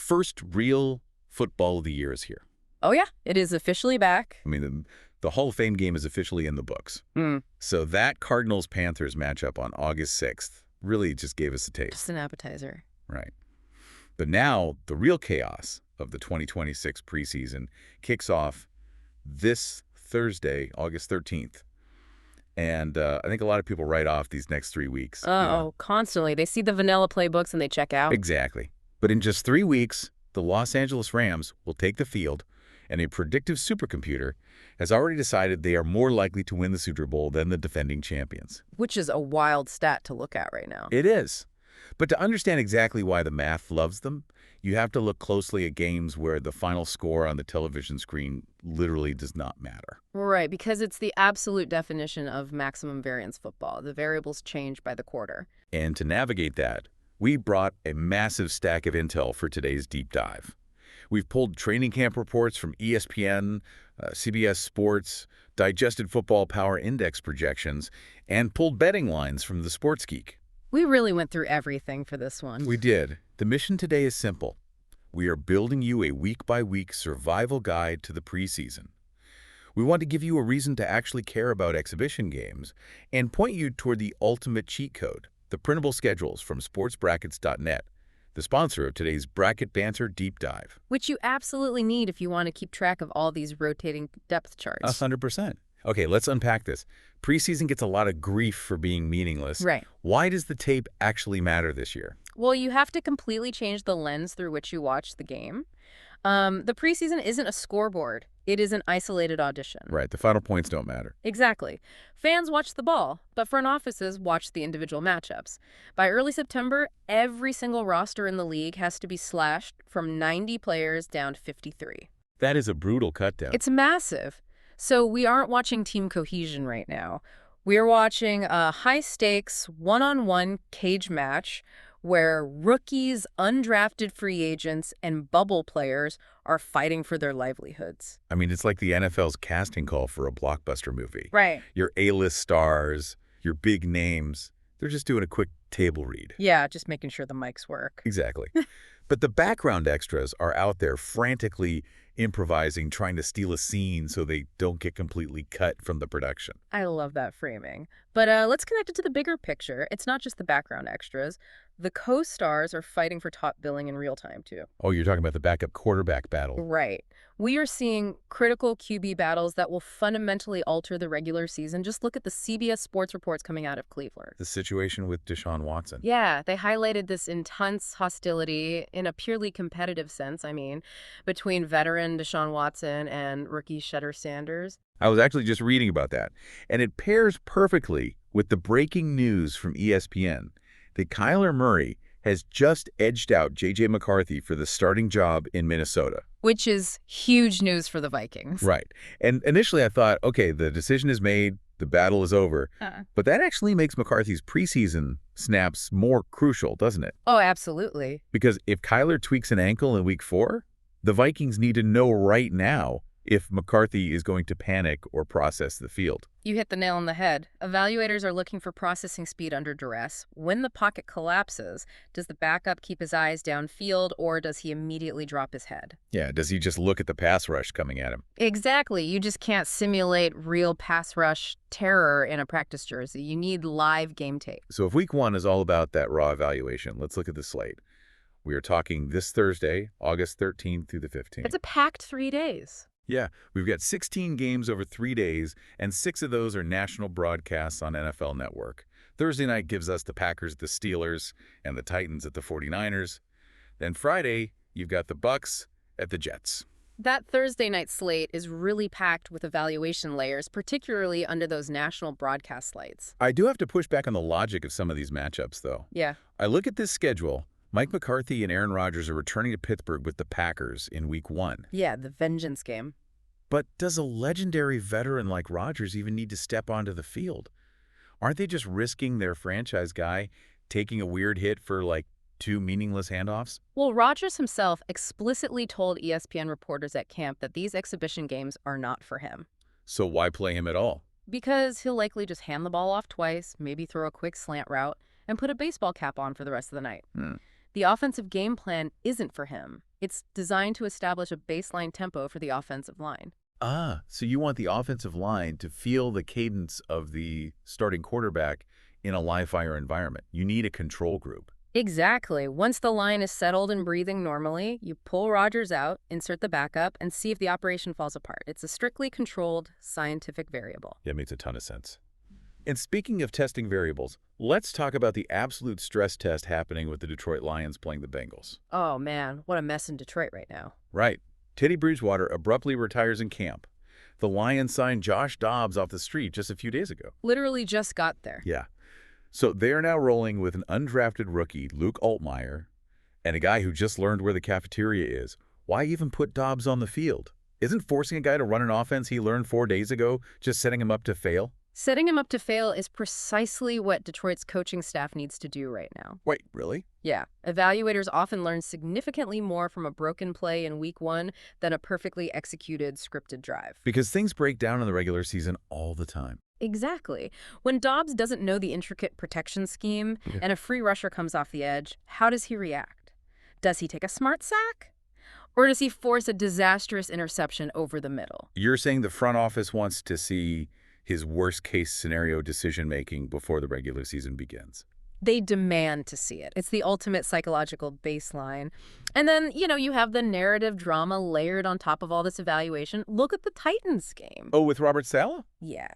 first real football of the year is here. Oh, yeah. It is officially back. I mean, the Hall of Fame game is officially in the books. So that Cardinals-Panthers matchup on August 6th really just gave us a taste. Just an appetizer. Right. But now the real chaos of the 2026 preseason kicks off this Thursday, August 13th. And I think a lot of people write off these next 3 weeks. Constantly. They see the vanilla playbooks and they check out. Exactly. But in just 3 weeks, the Los Angeles Rams will take the field, and a predictive supercomputer has already decided they are more likely to win the Super Bowl than the defending champions. Which is a wild stat to look at right now. It is. But to understand exactly why the math loves them, you have to look closely at games where the final score on the television screen literally does not matter. Right, because it's the absolute definition of maximum variance football. The variables change by the quarter. And to navigate that, we brought a massive stack of intel for today's deep dive. We've pulled training camp reports from ESPN, CBS Sports, digested Football Power Index projections, and pulled betting lines from the Sports Geek. We really went through everything for this one. We did. The mission today is simple. We are building you a week-by-week survival guide to the preseason. We want to give you a reason to actually care about exhibition games and point you toward the ultimate cheat code, the printable schedules from sportsbrackets.net, the sponsor of today's Bracket Banter Deep Dive. Which you absolutely need if you want to keep track of all these rotating depth charts. 100%. Okay, let's unpack this. Preseason gets a lot of grief for being meaningless. Right. Why does the tape actually matter this year? Well, you have to completely change the lens through which you watch the game. The preseason isn't a scoreboard. It is an isolated audition. Right, the final points don't matter. Exactly. Fans watch the ball, but front offices watch the individual matchups. By early September, every single roster in the league has to be slashed from 90 players down to 53. That is a brutal cutdown. It's massive. So we aren't watching team cohesion right now. We're watching a high-stakes, one-on-one cage match where rookies, undrafted free agents, and bubble players are fighting for their livelihoods. I mean, it's like the NFL's casting call for a blockbuster movie. Right. Your A-list stars, your big names, they're just doing a quick table read. Yeah, just making sure the mics work. Exactly. But the background extras are out there frantically improvising, trying to steal a scene so they don't get completely cut from the production. I love that framing. But let's connect it to the bigger picture. It's not just the background extras. The co-stars are fighting for top billing in real time, too. Oh, you're talking about the backup quarterback battle. Right. We are seeing critical QB battles that will fundamentally alter the regular season. Just look at the CBS Sports reports coming out of Cleveland. The situation with Deshaun Watson. Yeah, they highlighted this intense hostility in a purely competitive sense, between veteran Deshaun Watson and rookie Shedeur Sanders. I was actually just reading about that, and it pairs perfectly with the breaking news from ESPN that Kyler Murray has just edged out J.J. McCarthy for the starting job in Minnesota. Which is huge news for the Vikings. Right. And initially I thought, okay, the decision is made, the battle is over. But that actually makes McCarthy's preseason snaps more crucial, doesn't it? Oh, absolutely. Because if Kyler tweaks an ankle in week 4, the Vikings need to know right now if McCarthy is going to panic or process the field. You hit the nail on the head. Evaluators are looking for processing speed under duress. When the pocket collapses, does the backup keep his eyes downfield or does he immediately drop his head? Yeah, does he just look at the pass rush coming at him? Exactly. You just can't simulate real pass rush terror in a practice jersey. You need live game tape. So if week 1 is all about that raw evaluation, let's look at the slate. We are talking this Thursday, August 13th through the 15th. It's a packed 3 days. Yeah, we've got 16 games over 3 days, and 6 of those are national broadcasts on NFL Network. Thursday night gives us the Packers, the Steelers, and the Titans at the 49ers. Then Friday, you've got the Bucks at the Jets. That Thursday night slate is really packed with evaluation layers, particularly under those national broadcast lights. I do have to push back on the logic of some of these matchups, though. Yeah. I look at this schedule. Mike McCarthy and Aaron Rodgers are returning to Pittsburgh with the Packers in week 1. Yeah, the vengeance game. But does a legendary veteran like Rodgers even need to step onto the field? Aren't they just risking their franchise guy taking a weird hit for, 2 meaningless handoffs? Well, Rodgers himself explicitly told ESPN reporters at camp that these exhibition games are not for him. So why play him at all? Because he'll likely just hand the ball off twice, maybe throw a quick slant route, and put a baseball cap on for the rest of the night. The offensive game plan isn't for him. It's designed to establish a baseline tempo for the offensive line. So you want the offensive line to feel the cadence of the starting quarterback in a live-fire environment. You need a control group. Exactly. Once the line is settled and breathing normally, you pull Rodgers out, insert the backup, and see if the operation falls apart. It's a strictly controlled scientific variable. Yeah, it makes a ton of sense. And speaking of testing variables, let's talk about the absolute stress test happening with the Detroit Lions playing the Bengals. Oh man, what a mess in Detroit right now. Right. Teddy Bridgewater abruptly retires in camp. The Lions signed Josh Dobbs off the street just a few days ago. Literally just got there. Yeah. So they are now rolling with an undrafted rookie, Luke Altmaier, and a guy who just learned where the cafeteria is. Why even put Dobbs on the field? Isn't forcing a guy to run an offense he learned 4 days ago just setting him up to fail? Setting him up to fail is precisely what Detroit's coaching staff needs to do right now. Wait, really? Yeah, evaluators often learn significantly more from a broken play in week 1 than a perfectly executed scripted drive. Because things break down in the regular season all the time. Exactly. When Dobbs doesn't know the intricate protection scheme and a free rusher comes off the edge, how does he react? Does he take a smart sack? Or does he force a disastrous interception over the middle? You're saying the front office wants to see his worst-case scenario decision-making before the regular season begins. They demand to see it. It's the ultimate psychological baseline. And then, you have the narrative drama layered on top of all this evaluation. Look at the Titans game. Oh, with Robert Saleh? Yeah.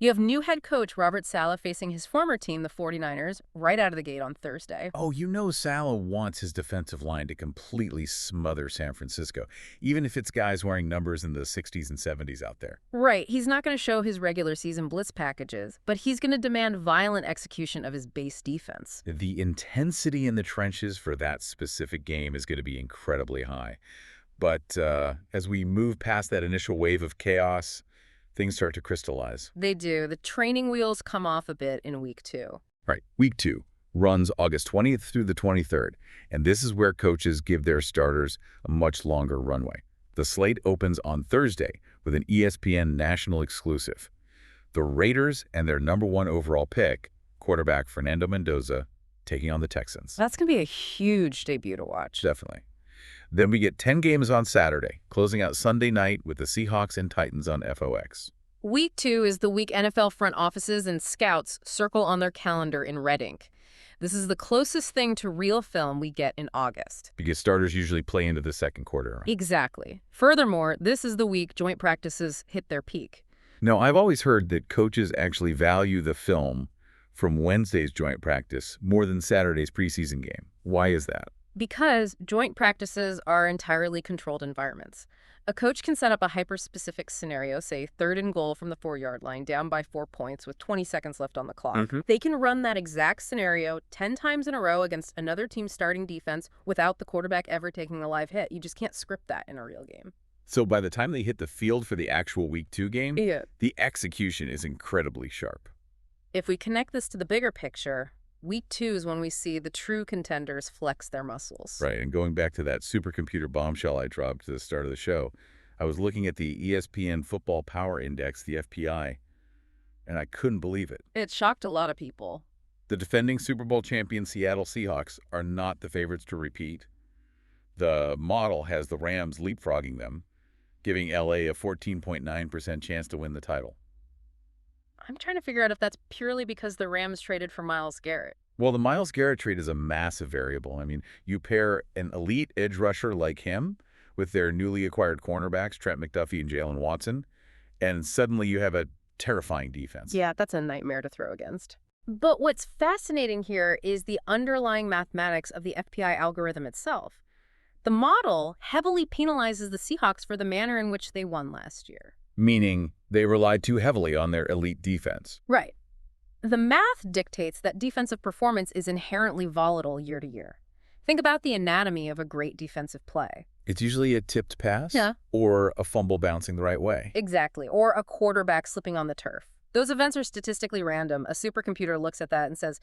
You have new head coach Robert Saleh facing his former team, the 49ers, right out of the gate on Thursday. Oh, Saleh wants his defensive line to completely smother San Francisco, even if it's guys wearing numbers in the 60s and 70s out there. Right. He's not going to show his regular season blitz packages, but he's going to demand violent execution of his base defense. The intensity in the trenches for that specific game is going to be incredibly high. But as we move past that initial wave of chaos, things start to crystallize. They do. The training wheels come off a bit in week 2. Right. Week 2 runs August 20th through the 23rd, and this is where coaches give their starters a much longer runway. The slate opens on Thursday with an ESPN national exclusive. The Raiders and their #1 overall pick, quarterback Fernando Mendoza, taking on the Texans. That's going to be a huge debut to watch. Definitely. Then we get 10 games on Saturday, closing out Sunday night with the Seahawks and Titans on FOX. Week 2 is the week NFL front offices and scouts circle on their calendar in red ink. This is the closest thing to real film we get in August. Because starters usually play into the second quarter. Right? Exactly. Furthermore, this is the week joint practices hit their peak. Now, I've always heard that coaches actually value the film from Wednesday's joint practice more than Saturday's preseason game. Why is that? Because joint practices are entirely controlled environments. A coach can set up a hyper-specific scenario, say 3rd and goal from the 4-yard line, down by 4 points with 20 seconds left on the clock. They can run that exact scenario 10 times in a row against another team's starting defense without the quarterback ever taking a live hit. You just can't script that in a real game. So by the time they hit the field for the actual Week 2 game, Yeah. the execution is incredibly sharp. If we connect this to the bigger picture, Week 2 is when we see the true contenders flex their muscles. Right, and going back to that supercomputer bombshell I dropped at the start of the show, I was looking at the ESPN Football Power Index, the FPI, and I couldn't believe it. It shocked a lot of people. The defending Super Bowl champion Seattle Seahawks are not the favorites to repeat. The model has the Rams leapfrogging them, giving LA a 14.9% chance to win the title. I'm trying to figure out if that's purely because the Rams traded for Myles Garrett. Well, the Myles Garrett trade is a massive variable. I mean, you pair an elite edge rusher like him with their newly acquired cornerbacks, Trent McDuffie and Jalen Watson, and suddenly you have a terrifying defense. Yeah, that's a nightmare to throw against. But what's fascinating here is the underlying mathematics of the FPI algorithm itself. The model heavily penalizes the Seahawks for the manner in which they won last year. Meaning they relied too heavily on their elite defense. Right. The math dictates that defensive performance is inherently volatile year to year. Think about the anatomy of a great defensive play. It's usually a tipped pass Yeah. or a fumble bouncing the right way. Exactly. Or a quarterback slipping on the turf. Those events are statistically random. A supercomputer looks at that and says,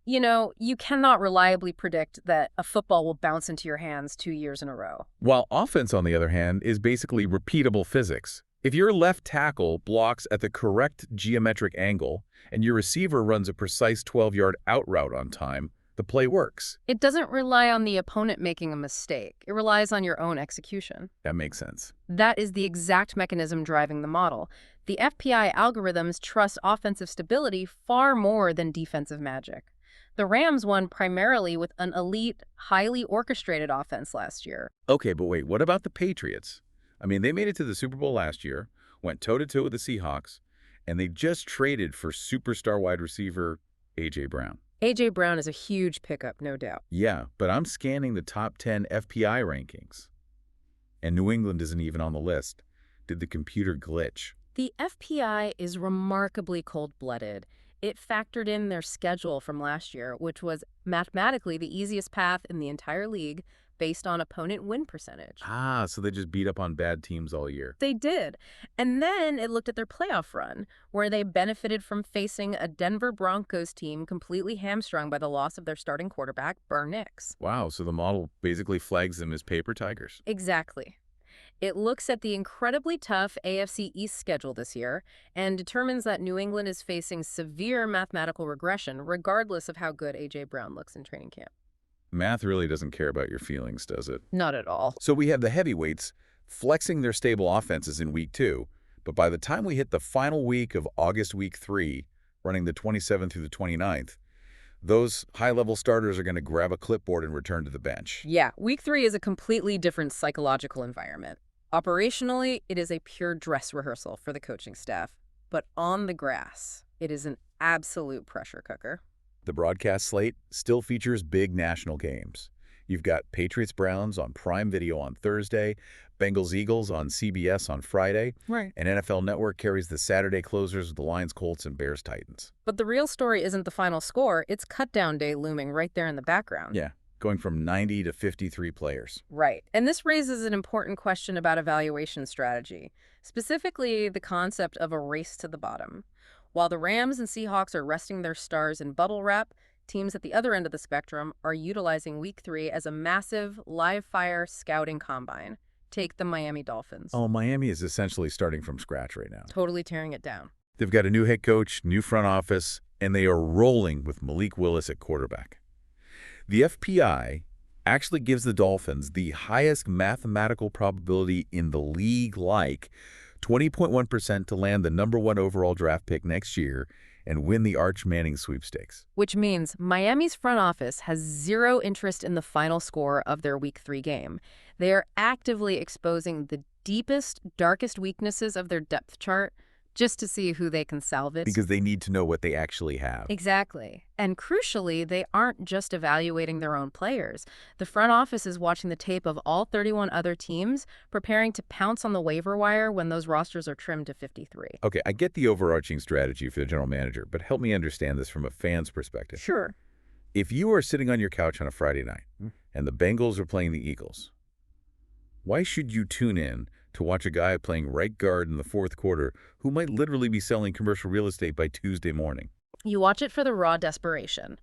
you cannot reliably predict that a football will bounce into your hands 2 years in a row. While offense, on the other hand, is basically repeatable physics. If your left tackle blocks at the correct geometric angle and your receiver runs a precise 12-yard out route on time, The play works. It doesn't rely on the opponent making a mistake. It relies on your own execution. That makes sense. That is the exact mechanism driving the model. The FPI algorithms trust offensive stability far more than defensive magic. The Rams won primarily with an elite, highly orchestrated offense last year. Okay, but wait, what about the Patriots? I mean, they made it to the Super Bowl last year, went toe-to-toe with the Seahawks, and they just traded for superstar wide receiver A.J. Brown. A.J. Brown is a huge pickup, no doubt. Yeah, but I'm scanning the top 10 FPI rankings, and New England isn't even on the list. Did the computer glitch? The FPI is remarkably cold-blooded. It factored in their schedule from last year, which was mathematically the easiest path in the entire league based on opponent win percentage. Ah, so they just beat up on bad teams all year. They did. And then it looked at their playoff run, where they benefited from facing a Denver Broncos team completely hamstrung by the loss of their starting quarterback, Burr Nix. Wow, so the model basically flags them as paper tigers. Exactly. It looks at the incredibly tough AFC East schedule this year and determines that New England is facing severe mathematical regression regardless of how good A.J. Brown looks in training camp. Math really doesn't care about your feelings, does it? Not at all. So we have the heavyweights flexing their stable offenses in week 2, but by the time we hit the final week of August week 3, running the 27th through the 29th, those high-level starters are going to grab a clipboard and return to the bench. Yeah, week 3 is a completely different psychological environment. Operationally, it is a pure dress rehearsal for the coaching staff, but on the grass, it is an absolute pressure cooker. The broadcast slate still features big national games. You've got Patriots-Browns on Prime Video on Thursday, Bengals-Eagles on CBS on Friday, Right. and NFL Network carries the Saturday closers with the Lions-Colts and Bears-Titans. But the real story isn't the final score, it's cut-down day looming right there in the background. Yeah, going from 90 to 53 players. Right. And this raises an important question about evaluation strategy, specifically the concept of a race to the bottom. While the Rams and Seahawks are resting their stars in bubble wrap, teams at the other end of the spectrum are utilizing week 3 as a massive live-fire scouting combine. Take the Miami Dolphins. Oh, Miami is essentially starting from scratch right now. Totally tearing it down. They've got a new head coach, new front office, and they are rolling with Malik Willis at quarterback. The FPI actually gives the Dolphins the highest mathematical probability in the league, like 20.1% to land the #1 overall draft pick next year and win the Arch Manning sweepstakes. Which means Miami's front office has zero interest in the final score of their week 3 game. They are actively exposing the deepest, darkest weaknesses of their depth chart just to see who they can salvage. Because they need to know what they actually have. Exactly. And crucially, they aren't just evaluating their own players. The front office is watching the tape of all 31 other teams, preparing to pounce on the waiver wire when those rosters are trimmed to 53. Okay, I get the overarching strategy for the general manager, but help me understand this from a fan's perspective. Sure. If you are sitting on your couch on a Friday night and the Bengals are playing the Eagles, why should you tune in to watch a guy playing right guard in the 4th quarter who might literally be selling commercial real estate by Tuesday morning? You watch it for the raw desperation.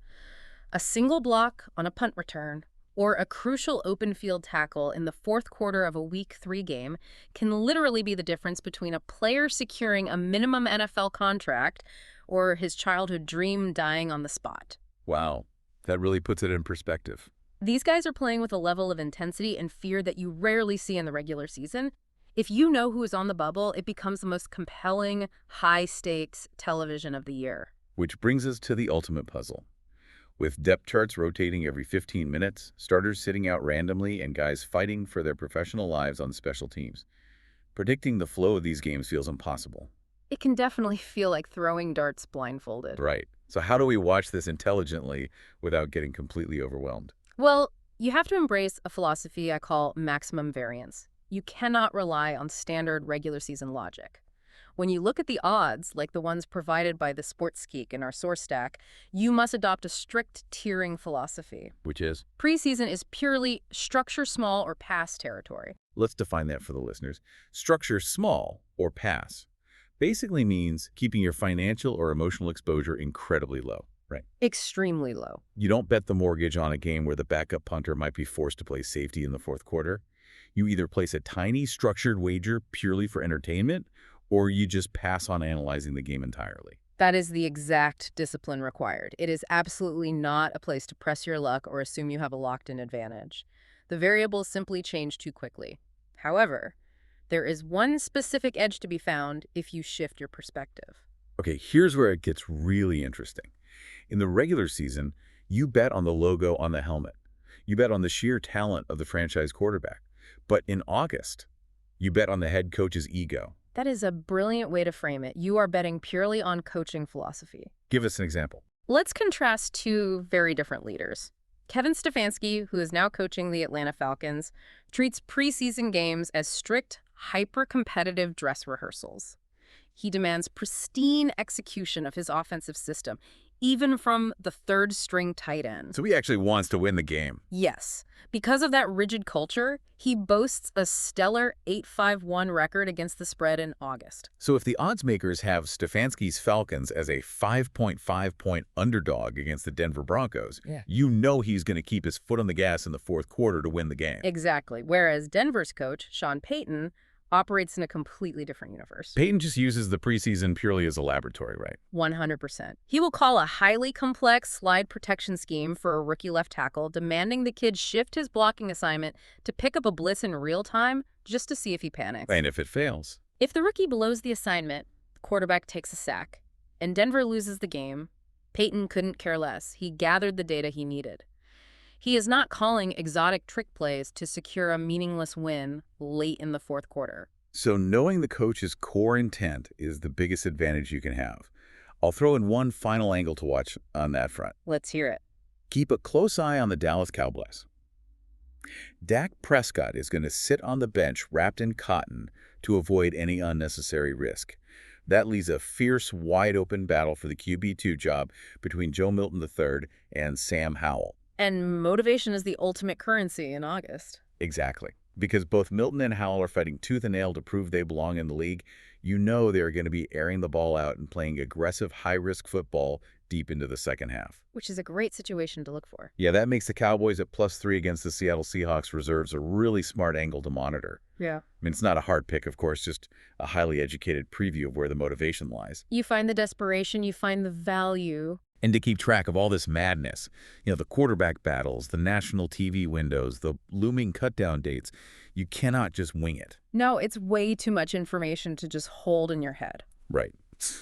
A single block on a punt return or a crucial open field tackle in the 4th quarter of a week 3 game can literally be the difference between a player securing a minimum NFL contract or his childhood dream dying on the spot. Wow, that really puts it in perspective. These guys are playing with a level of intensity and fear that you rarely see in the regular season. If you know who is on the bubble, it becomes the most compelling, high-stakes television of the year. Which brings us to the ultimate puzzle. With depth charts rotating every 15 minutes, starters sitting out randomly, and guys fighting for their professional lives on special teams, predicting the flow of these games feels impossible. It can definitely feel like throwing darts blindfolded. Right. So how do we watch this intelligently without getting completely overwhelmed? Well, you have to embrace a philosophy I call maximum variance. You cannot rely on standard regular season logic. When you look at the odds, like the ones provided by the Sports Geek in our source stack, you must adopt a strict tiering philosophy. Which is? Preseason is purely structure small or pass territory. Let's define that for the listeners. Structure small or pass basically means keeping your financial or emotional exposure incredibly low, right? Extremely low. You don't bet the mortgage on a game where the backup punter might be forced to play safety in the 4th quarter. You either place a tiny structured wager purely for entertainment, or you just pass on analyzing the game entirely. That is the exact discipline required. It is absolutely not a place to press your luck or assume you have a locked-in advantage. The variables simply change too quickly. However, there is one specific edge to be found if you shift your perspective. Okay, here's where it gets really interesting. In the regular season, you bet on the logo on the helmet. You bet on the sheer talent of the franchise quarterback. But in August, you bet on the head coach's ego. That is a brilliant way to frame it. You are betting purely on coaching philosophy. Give us an example. Let's contrast two very different leaders. Kevin Stefanski, who is now coaching the Atlanta Falcons, treats preseason games as strict, hyper-competitive dress rehearsals. He demands pristine execution of his offensive system, even from the third-string tight end. So he actually wants to win the game. Yes. Because of that rigid culture, he boasts a stellar 8-5-1 record against the spread in August. So if the odds makers have Stefanski's Falcons as a 5.5-point underdog against the Denver Broncos, you know he's going to keep his foot on the gas in the fourth quarter to win the game. Exactly. Whereas Denver's coach, Sean Payton, operates in a completely different universe. Payton just uses the preseason purely as a laboratory, right? 100%. He will call a highly complex slide protection scheme for a rookie left tackle, demanding the kid shift his blocking assignment to pick up a blitz in real time just to see if he panics. And if it fails? If the rookie blows the assignment, the quarterback takes a sack, and Denver loses the game, Payton couldn't care less. He gathered the data he needed. He is not calling exotic trick plays to secure a meaningless win late in the fourth quarter. So knowing the coach's core intent is the biggest advantage you can have. I'll throw in one final angle to watch on that front. Let's hear it. Keep a close eye on the Dallas Cowboys. Dak Prescott is going to sit on the bench wrapped in cotton to avoid any unnecessary risk. That leaves a fierce, wide-open battle for the QB2 job between Joe Milton III and Sam Howell. And motivation is the ultimate currency in August. Exactly. Because both Milton and Howell are fighting tooth and nail to prove they belong in the league, you know they're going to be airing the ball out and playing aggressive, high-risk football deep into the second half. Which is a great situation to look for. Yeah, that makes the Cowboys at +3 against the Seattle Seahawks reserves a really smart angle to monitor. Yeah. I mean, it's not a hard pick, of course, just a highly educated preview of where the motivation lies. You find the desperation, you find the value. And to keep track of all this madness, the quarterback battles, the national TV windows, the looming cutdown dates, you cannot just wing it. No, it's way too much information to just hold in your head. Right.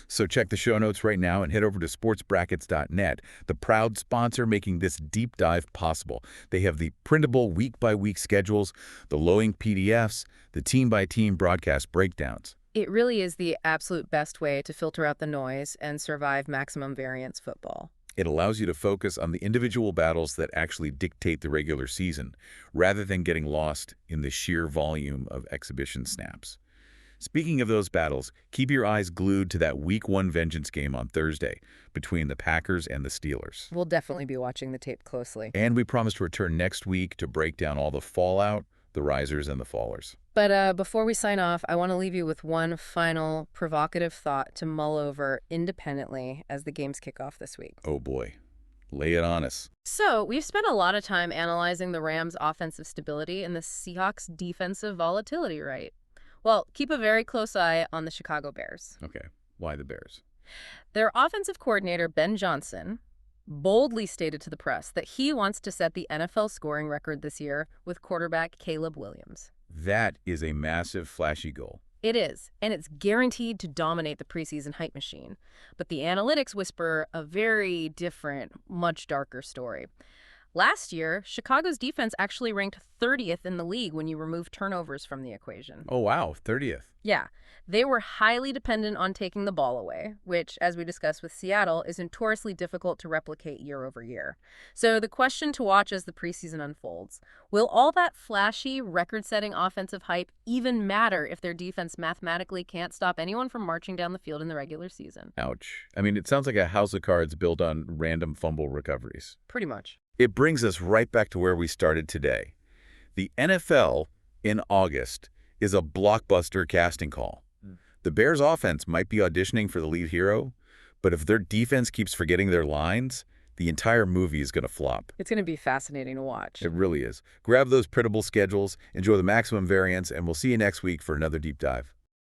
So check the show notes right now and head over to sportsbrackets.net, the proud sponsor making this deep dive possible. They have the printable week-by-week schedules, the low-ink PDFs, the team-by-team broadcast breakdowns. It really is the absolute best way to filter out the noise and survive maximum variance football. It allows you to focus on the individual battles that actually dictate the regular season, rather than getting lost in the sheer volume of exhibition snaps. Speaking of those battles, keep your eyes glued to that Week 1 vengeance game on Thursday between the Packers and the Steelers. We'll definitely be watching the tape closely. And we promise to return next week to break down all the fallout, the risers, and the fallers. But before we sign off, I want to leave you with one final provocative thought to mull over independently as the games kick off this week. Oh boy, lay it on us. So, we've spent a lot of time analyzing the Rams' offensive stability and the Seahawks' defensive volatility, right? Well, keep a very close eye on the Chicago Bears. Okay, why the Bears? Their offensive coordinator, Ben Johnson, boldly stated to the press that he wants to set the NFL scoring record this year with quarterback Caleb Williams. That is a massive, flashy goal. It is, and it's guaranteed to dominate the preseason hype machine. But the analytics whisper a very different, much darker story. Last year, Chicago's defense actually ranked 30th in the league when you remove turnovers from the equation. Oh wow, 30th. Yeah, they were highly dependent on taking the ball away, which, as we discussed with Seattle, is notoriously difficult to replicate year over year. So the question to watch as the preseason unfolds, will all that flashy, record-setting offensive hype even matter if their defense mathematically can't stop anyone from marching down the field in the regular season? Ouch. I mean, it sounds like a house of cards built on random fumble recoveries. Pretty much. It brings us right back to where we started today. The NFL in August is a blockbuster casting call. The Bears' offense might be auditioning for the lead hero, but if their defense keeps forgetting their lines, the entire movie is going to flop. It's going to be fascinating to watch. It really is. Grab those printable schedules, enjoy the maximum variance, and we'll see you next week for another deep dive.